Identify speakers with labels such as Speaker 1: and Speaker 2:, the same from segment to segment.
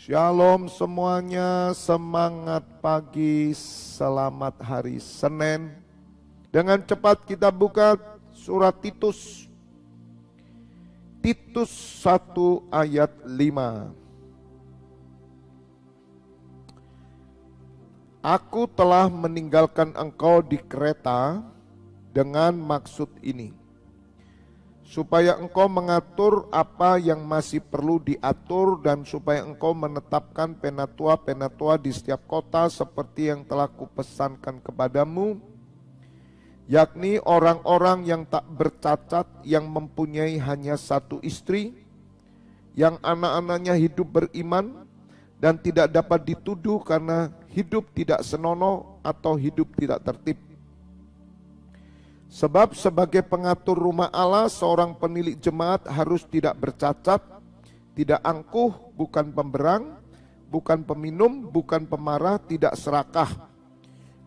Speaker 1: Shalom semuanya, semangat pagi, selamat hari Senin. Dengan cepat kita buka surat Titus. Titus 1 ayat 5. Aku telah meninggalkan engkau di Kreta dengan maksud ini, supaya engkau mengatur apa yang masih perlu diatur dan supaya engkau menetapkan penatua-penatua di setiap kota seperti yang telah kupesankan kepadamu, yakni orang-orang yang tak bercacat, yang mempunyai hanya satu istri, yang anak-anaknya hidup beriman dan tidak dapat dituduh karena hidup tidak senonoh atau hidup tidak tertib. Sebab sebagai pengatur rumah Allah, seorang penilik jemaat harus tidak bercacat, tidak angkuh, bukan pemberang, bukan peminum, bukan pemarah, tidak serakah,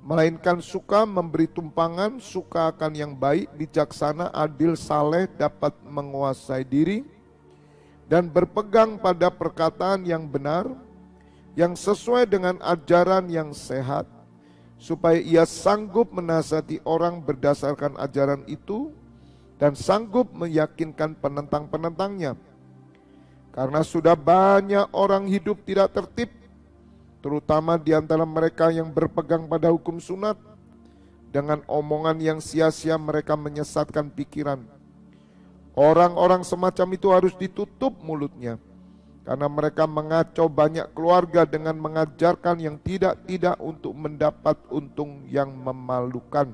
Speaker 1: melainkan suka memberi tumpangan, suka akan yang baik, bijaksana, adil, saleh, dapat menguasai diri, dan berpegang pada perkataan yang benar, yang sesuai dengan ajaran yang sehat, supaya ia sanggup menasihati orang berdasarkan ajaran itu dan sanggup meyakinkan penentang-penentangnya. Karena sudah banyak orang hidup tidak tertib, terutama di antara mereka yang berpegang pada hukum sunat. Dengan omongan yang sia-sia mereka menyesatkan pikiran. Orang-orang semacam itu harus ditutup mulutnya, karena mereka mengacau banyak keluarga dengan mengajarkan yang tidak-tidak untuk mendapat untung yang memalukan.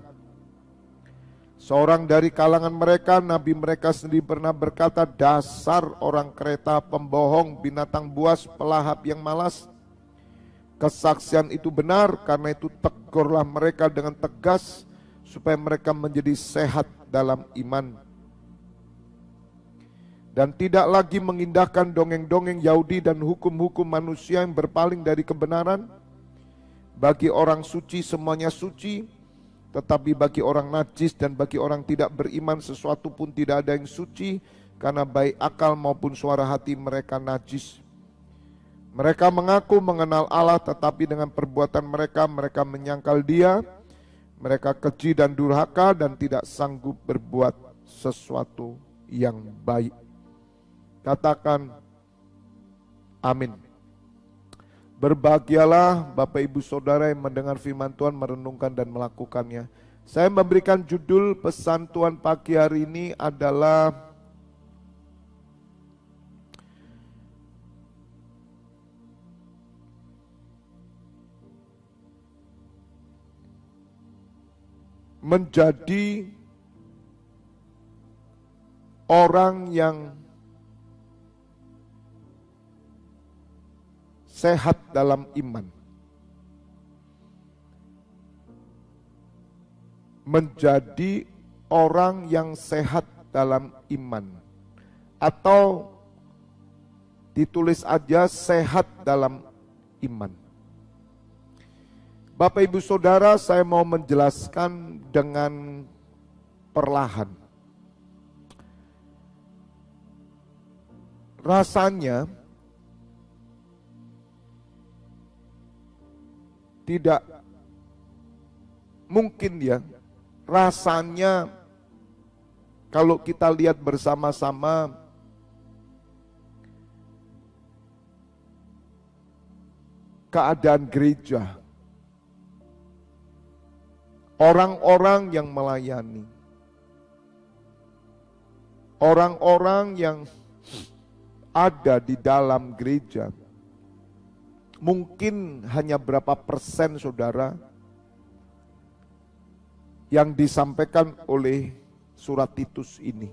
Speaker 1: Seorang dari kalangan mereka, nabi mereka sendiri pernah berkata, dasar orang Kreta, pembohong, binatang buas, pelahap yang malas. Kesaksian itu benar, karena itu tegurlah mereka dengan tegas, supaya mereka menjadi sehat dalam iman. Dan tidak lagi mengindahkan dongeng-dongeng Yahudi dan hukum-hukum manusia yang berpaling dari kebenaran. Bagi orang suci semuanya suci, tetapi bagi orang najis dan bagi orang tidak beriman sesuatu pun tidak ada yang suci, karena baik akal maupun suara hati mereka najis. Mereka mengaku mengenal Allah, tetapi dengan perbuatan mereka menyangkal Dia. Mereka keji dan durhaka dan tidak sanggup berbuat sesuatu yang baik. Katakan amin. Berbahagialah Bapak Ibu Saudara yang mendengar firman Tuhan, merenungkan dan melakukannya. Saya memberikan judul pesan Tuhan pagi hari ini adalah menjadi orang yang sehat dalam iman. Menjadi orang yang sehat dalam iman. Atau ditulis aja sehat dalam iman. Bapak Ibu Saudara, saya mau menjelaskan dengan perlahan. Rasanya tidak mungkin ya, rasanya kalau kita lihat bersama-sama keadaan gereja, orang-orang yang melayani, orang-orang yang ada di dalam gereja, mungkin hanya berapa persen saudara yang disampaikan oleh surat Titus ini.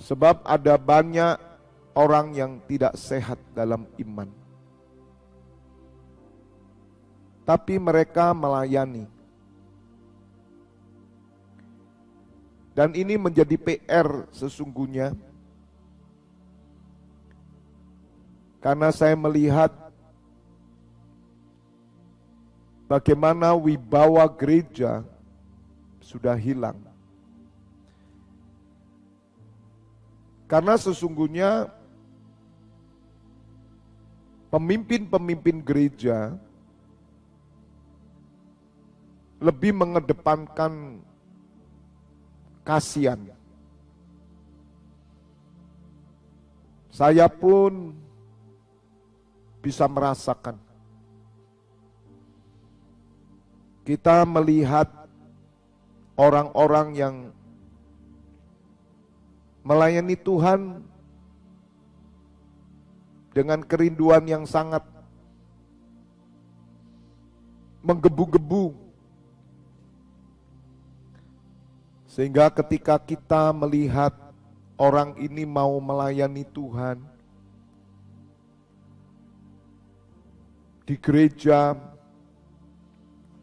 Speaker 1: Sebab ada banyak orang yang tidak sehat dalam iman. Tapi mereka melayani. Dan ini menjadi PR sesungguhnya. Karena saya melihat bagaimana wibawa gereja sudah hilang. Karena sesungguhnya pemimpin-pemimpin gereja lebih mengedepankan kasihan. Saya pun bisa merasakan. Kita melihat orang-orang yang melayani Tuhan dengan kerinduan yang sangat menggebu-gebu. Sehingga ketika kita melihat orang ini mau melayani Tuhan di gereja,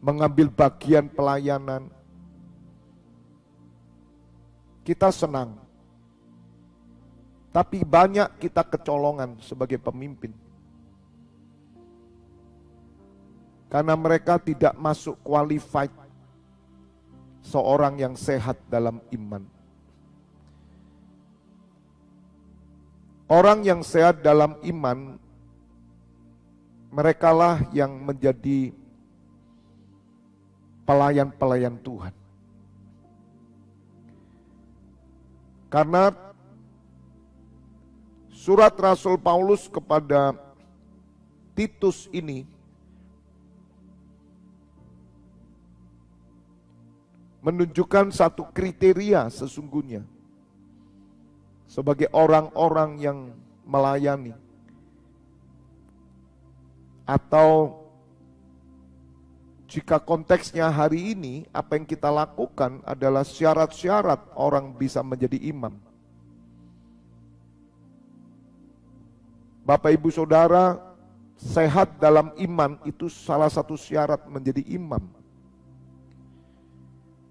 Speaker 1: mengambil bagian pelayanan, kita senang. Tapi banyak kita kecolongan sebagai pemimpin. Karena mereka tidak masuk qualified seorang yang sehat dalam iman. Orang yang sehat dalam iman, merekalah yang menjadi pelayan-pelayan Tuhan. Karena surat Rasul Paulus kepada Titus ini menunjukkan satu kriteria sesungguhnya sebagai orang-orang yang melayani, atau jika konteksnya hari ini apa yang kita lakukan adalah syarat-syarat orang bisa menjadi imam. Bapak Ibu Saudara, sehat dalam iman itu salah satu syarat menjadi imam.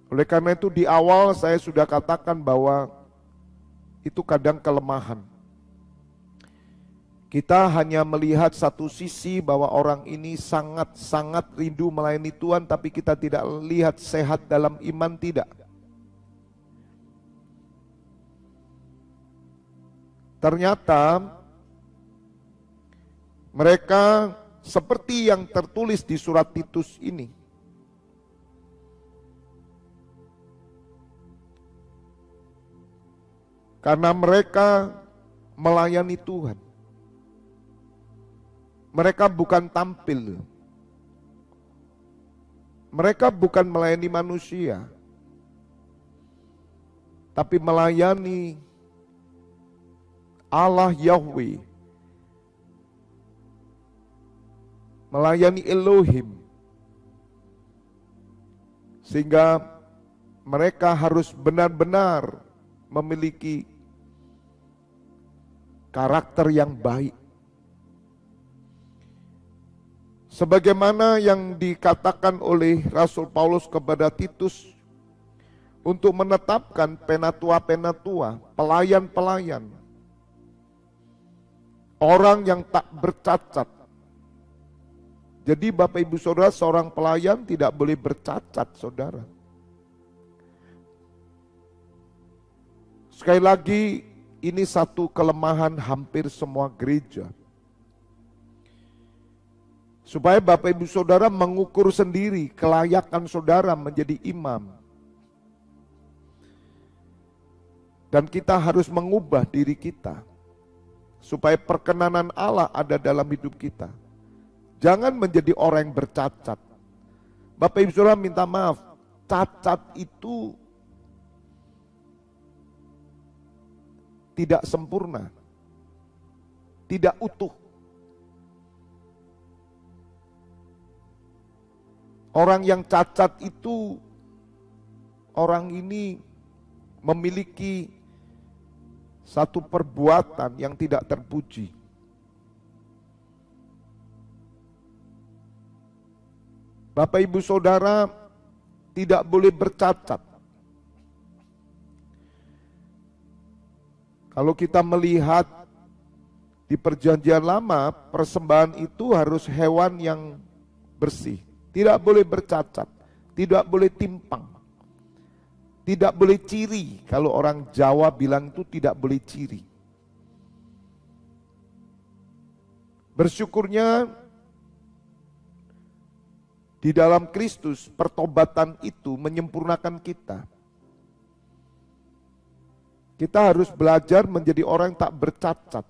Speaker 1: Oleh karena itu di awal saya sudah katakan bahwa itu kadang kelemahan. Kita hanya melihat satu sisi bahwa orang ini sangat-sangat rindu melayani Tuhan, tapi kita tidak lihat sehat dalam iman, tidak. Ternyata mereka seperti yang tertulis di surat Titus ini. Karena mereka melayani Tuhan. Mereka bukan tampil. Mereka bukan melayani manusia. Tapi melayani Allah Yahweh. Melayani Elohim. Sehingga mereka harus benar-benar memiliki karakter yang baik. Sebagaimana yang dikatakan oleh Rasul Paulus kepada Titus untuk menetapkan penatua-penatua, pelayan-pelayan, orang yang tak bercacat. Jadi Bapak Ibu Saudara, seorang pelayan tidak boleh bercacat, Saudara. Sekali lagi, ini satu kelemahan hampir semua gereja. Supaya Bapak Ibu Saudara mengukur sendiri kelayakan saudara menjadi imam. Dan kita harus mengubah diri kita. Supaya perkenanan Allah ada dalam hidup kita. Jangan menjadi orang yang bercacat. Bapak Ibu Saudara minta maaf, cacat itu tidak sempurna, tidak utuh. Orang yang cacat itu, orang ini memiliki satu perbuatan yang tidak terpuji. Bapak Ibu Saudara tidak boleh bercacat. Kalau kita melihat di perjanjian lama, persembahan itu harus hewan yang bersih. Tidak boleh bercacat, tidak boleh timpang, tidak boleh ciri. Kalau orang Jawa bilang itu tidak boleh ciri. Bersyukurnya di dalam Kristus pertobatan itu menyempurnakan kita. Kita harus belajar menjadi orang yang tak bercacat,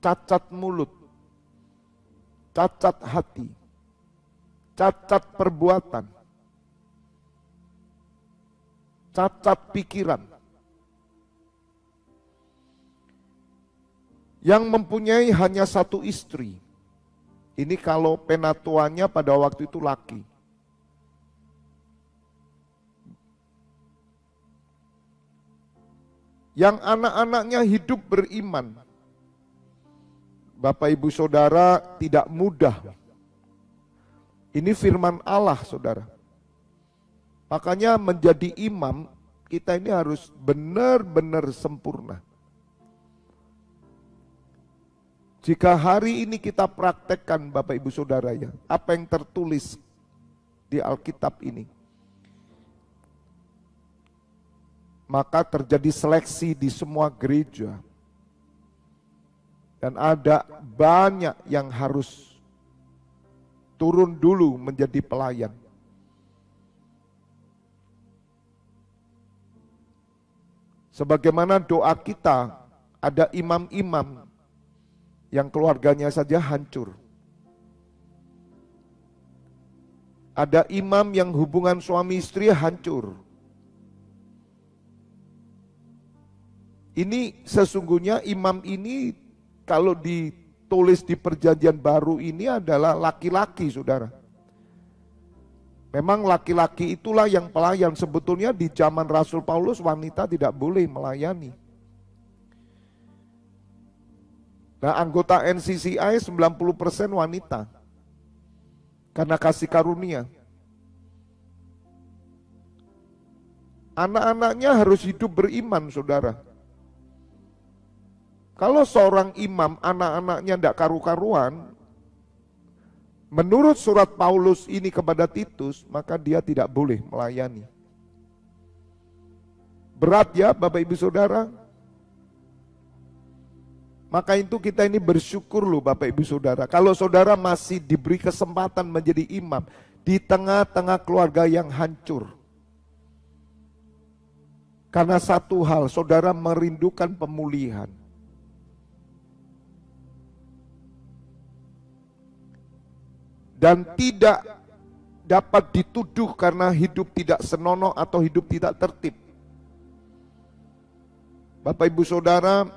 Speaker 1: cacat mulut, cacat hati, cacat perbuatan, cacat pikiran. Yang mempunyai hanya satu istri. Ini kalau penatuannya pada waktu itu laki. Yang anak-anaknya hidup beriman. Bapak Ibu Saudara, tidak mudah. Ini firman Allah, Saudara. Makanya menjadi imam, kita ini harus benar-benar sempurna. Jika hari ini kita praktekkan Bapak Ibu Saudara ya, apa yang tertulis di Alkitab ini, maka terjadi seleksi di semua gereja. Dan ada banyak yang harus turun dulu menjadi pelayan. Sebagaimana doa kita, ada imam-imam yang keluarganya saja hancur. Ada imam yang hubungan suami istri hancur. Ini sesungguhnya imam ini kalau ditulis di perjanjian baru ini adalah laki-laki, saudara. Memang laki-laki itulah yang pelayan. Sebetulnya di zaman Rasul Paulus wanita tidak boleh melayani. Nah, anggota NCCI 90% wanita. Karena kasih karunia. Anak-anaknya harus hidup beriman, saudara. Kalau seorang imam anak-anaknya tidak karu-karuan, menurut surat Paulus ini kepada Titus, maka dia tidak boleh melayani. Berat ya Bapak Ibu Saudara? Maka itu kita ini bersyukur loh Bapak Ibu Saudara. Kalau saudara masih diberi kesempatan menjadi imam di tengah-tengah keluarga yang hancur. Karena satu hal, saudara merindukan pemulihan. Dan tidak dapat dituduh karena hidup tidak senonoh atau hidup tidak tertib. Bapak Ibu Saudara,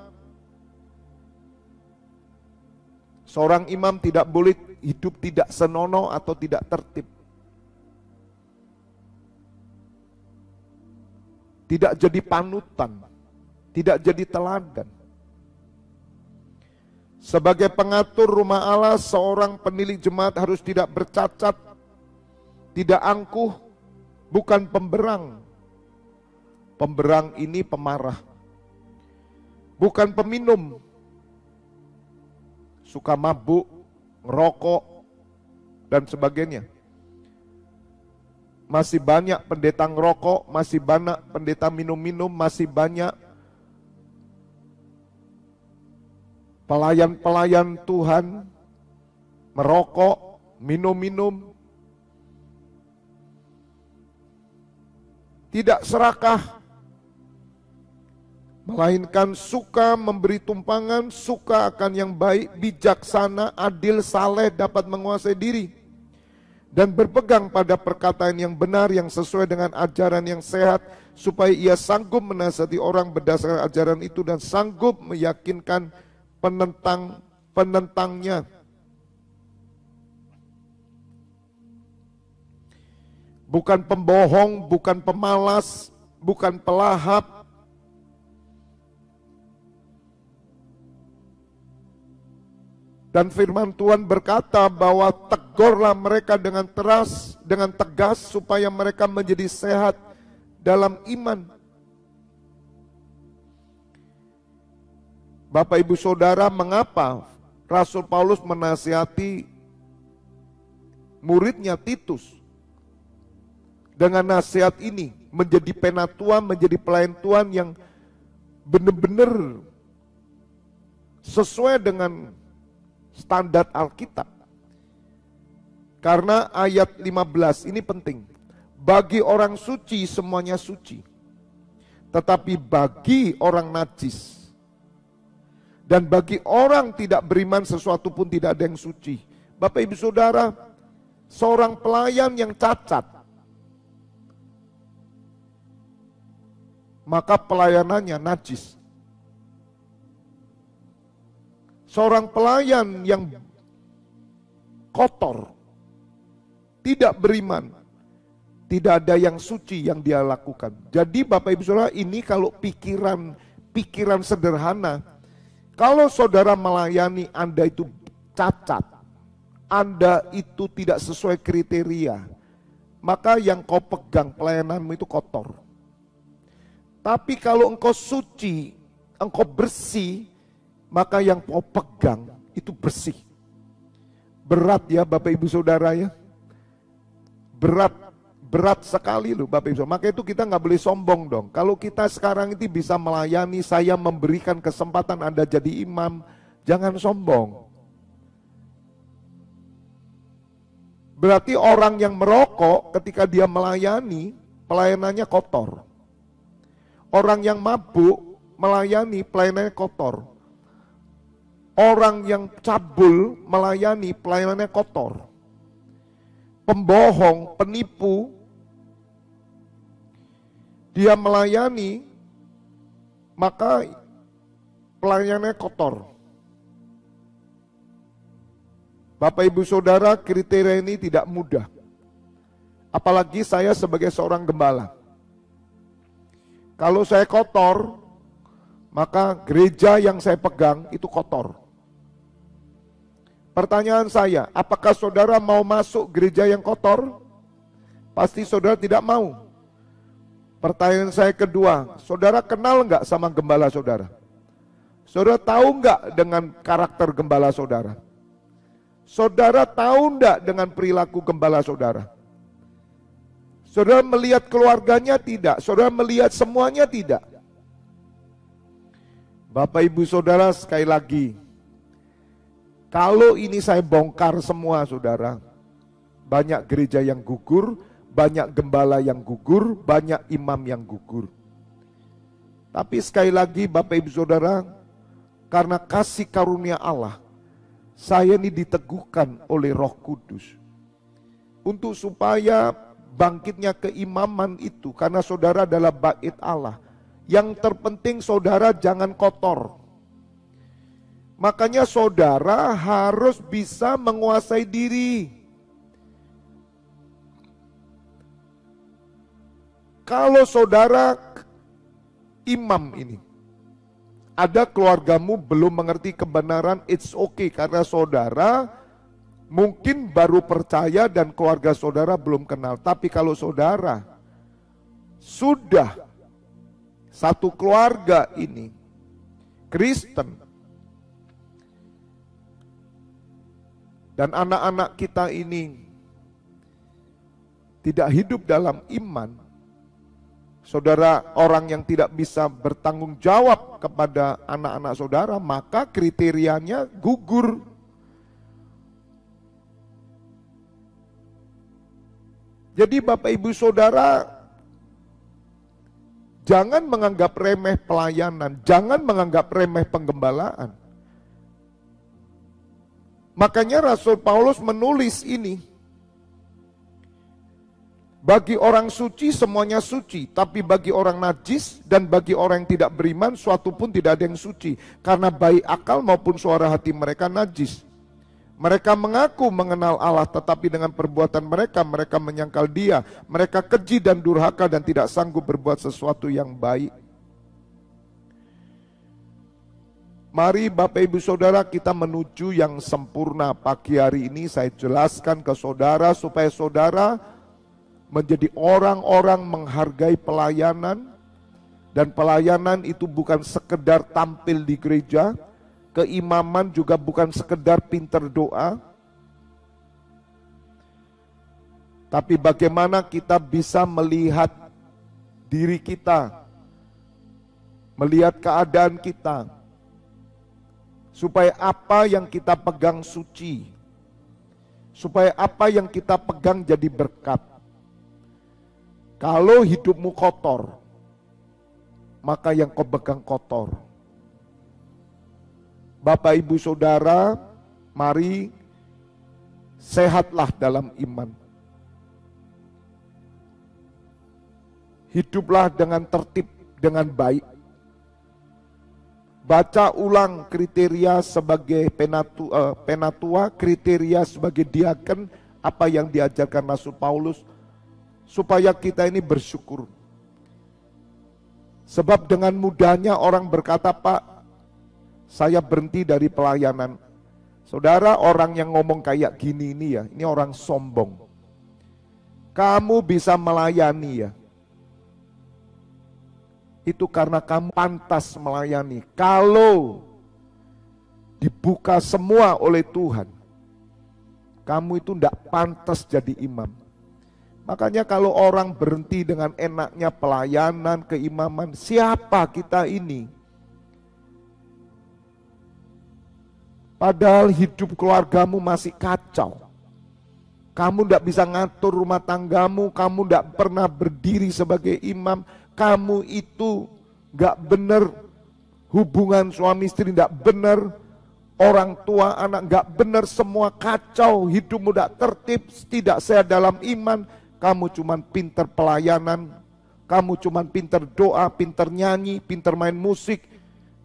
Speaker 1: seorang imam tidak boleh hidup tidak senonoh atau tidak tertib. Tidak jadi panutan, tidak jadi teladan. Sebagai pengatur rumah Allah, seorang penilik jemaat harus tidak bercacat, tidak angkuh, bukan pemberang. Pemberang ini pemarah. Bukan peminum, suka mabuk, ngerokok, dan sebagainya. Masih banyak pendeta ngerokok, masih banyak pendeta minum-minum, masih banyak pelayan-pelayan Tuhan merokok, minum-minum, tidak serakah, melainkan suka memberi tumpangan, suka akan yang baik, bijaksana, adil, saleh, dapat menguasai diri, dan berpegang pada perkataan yang benar yang sesuai dengan ajaran yang sehat, supaya ia sanggup menasihati orang berdasarkan ajaran itu dan sanggup meyakinkan penentangnya. Bukan pembohong, bukan pemalas, bukan pelahap. Dan firman Tuhan berkata bahwa tegurlah mereka dengan teras, dengan tegas, supaya mereka menjadi sehat dalam iman. Bapak Ibu Saudara, mengapa Rasul Paulus menasihati muridnya Titus dengan nasihat ini, menjadi penatua, menjadi pelayan Tuhan yang benar-benar sesuai dengan standar Alkitab. Karena ayat 15 ini penting. Bagi orang suci semuanya suci. Tetapi bagi orang najis dan bagi orang tidak beriman sesuatu pun tidak ada yang suci. Bapak Ibu Saudara, seorang pelayan yang cacat, maka pelayanannya najis. Seorang pelayan yang kotor, tidak beriman, tidak ada yang suci yang dia lakukan. Jadi Bapak Ibu Saudara, ini kalau pikiran sederhana, kalau saudara melayani Anda itu cacat, Anda itu tidak sesuai kriteria, maka yang kau pegang pelayananmu itu kotor. Tapi kalau engkau suci, engkau bersih, maka yang kau pegang itu bersih. Berat ya Bapak Ibu Saudara ya. Berat sekali loh Bapak Ibu Saudara. Maka itu kita nggak boleh sombong dong. Kalau kita sekarang ini bisa melayani, saya memberikan kesempatan Anda jadi imam, jangan sombong. Berarti orang yang merokok ketika dia melayani, pelayanannya kotor. Orang yang mabuk melayani, pelayanannya kotor. Orang yang cabul melayani, pelayanannya kotor. Pembohong, penipu, dia melayani, maka pelayanannya kotor. Bapak Ibu Saudara, kriteria ini tidak mudah. Apalagi saya sebagai seorang gembala. Kalau saya kotor, maka gereja yang saya pegang itu kotor. Pertanyaan saya, apakah saudara mau masuk gereja yang kotor? Pasti saudara tidak mau. Pertanyaan saya kedua, saudara kenal nggak sama gembala saudara? Saudara tahu nggak dengan karakter gembala saudara? Saudara tahu nggak dengan perilaku gembala saudara? Saudara melihat keluarganya tidak? Saudara melihat semuanya tidak? Bapak Ibu Saudara, sekali lagi, kalau ini saya bongkar semua saudara, banyak gereja yang gugur, banyak gembala yang gugur, banyak imam yang gugur. Tapi sekali lagi Bapak Ibu Saudara, karena kasih karunia Allah, saya ini diteguhkan oleh Roh Kudus. Untuk supaya bangkitnya keimaman itu, karena saudara adalah bait Allah. Yang terpenting saudara jangan kotor. Makanya saudara harus bisa menguasai diri. Kalau saudara imam ini, ada keluargamu belum mengerti kebenaran, it's okay. Karena saudara mungkin baru percaya dan keluarga saudara belum kenal. Tapi kalau saudara sudah satu keluarga ini Kristen, dan anak-anak kita ini tidak hidup dalam iman, saudara orang yang tidak bisa bertanggung jawab kepada anak-anak saudara, maka kriterianya gugur. Jadi Bapak Ibu Saudara, jangan menganggap remeh pelayanan, jangan menganggap remeh penggembalaan. Makanya Rasul Paulus menulis ini. Bagi orang suci semuanya suci, tapi bagi orang najis dan bagi orang yang tidak beriman suatu pun tidak ada yang suci. Karena baik akal maupun suara hati mereka najis. Mereka mengaku mengenal Allah, tetapi dengan perbuatan mereka, mereka menyangkal Dia. Mereka keji dan durhaka dan tidak sanggup berbuat sesuatu yang baik. Mari Bapak Ibu Saudara, kita menuju yang sempurna. Pagi hari ini saya jelaskan ke saudara supaya saudara menjadi orang-orang menghargai pelayanan. Dan pelayanan itu bukan sekedar tampil di gereja. Keimaman juga bukan sekedar pinter doa. Tapi bagaimana kita bisa melihat diri kita, melihat keadaan kita, supaya apa yang kita pegang suci, supaya apa yang kita pegang jadi berkat. Kalau hidupmu kotor, maka yang kau pegang kotor. Bapak, Ibu, Saudara, mari sehatlah dalam iman. Hiduplah dengan tertib, dengan baik. Baca ulang kriteria sebagai penatua, kriteria sebagai diaken, apa yang diajarkan Rasul Paulus, supaya kita ini bersyukur. Sebab dengan mudahnya orang berkata, Pak, saya berhenti dari pelayanan. Saudara, orang yang ngomong kayak gini ini ya, ini orang sombong. Kamu bisa melayani ya, itu karena kamu pantas melayani. Kalau dibuka semua oleh Tuhan, kamu itu tidak pantas jadi imam. Makanya kalau orang berhenti dengan enaknya pelayanan, keimaman, siapa kita ini? Padahal hidup keluargamu masih kacau. Kamu tidak bisa ngatur rumah tanggamu, kamu tidak pernah berdiri sebagai imam, kamu itu gak benar, hubungan suami istri gak benar, orang tua anak gak benar, semua kacau, hidupmu gak tertib, tidak sehat dalam iman, kamu cuman pinter pelayanan, kamu cuman pinter doa, pinter nyanyi, pinter main musik,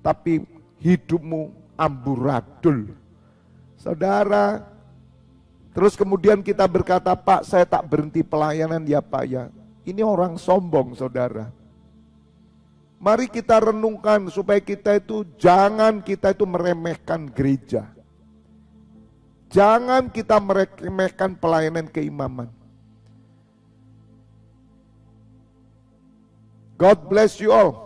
Speaker 1: tapi hidupmu amburadul. Saudara, terus kemudian kita berkata, Pak, saya tak berhenti pelayanan ya Pak ya. Ini orang sombong, saudara. Mari kita renungkan supaya kita itu meremehkan gereja. Jangan kita meremehkan pelayanan keimaman. God bless you all.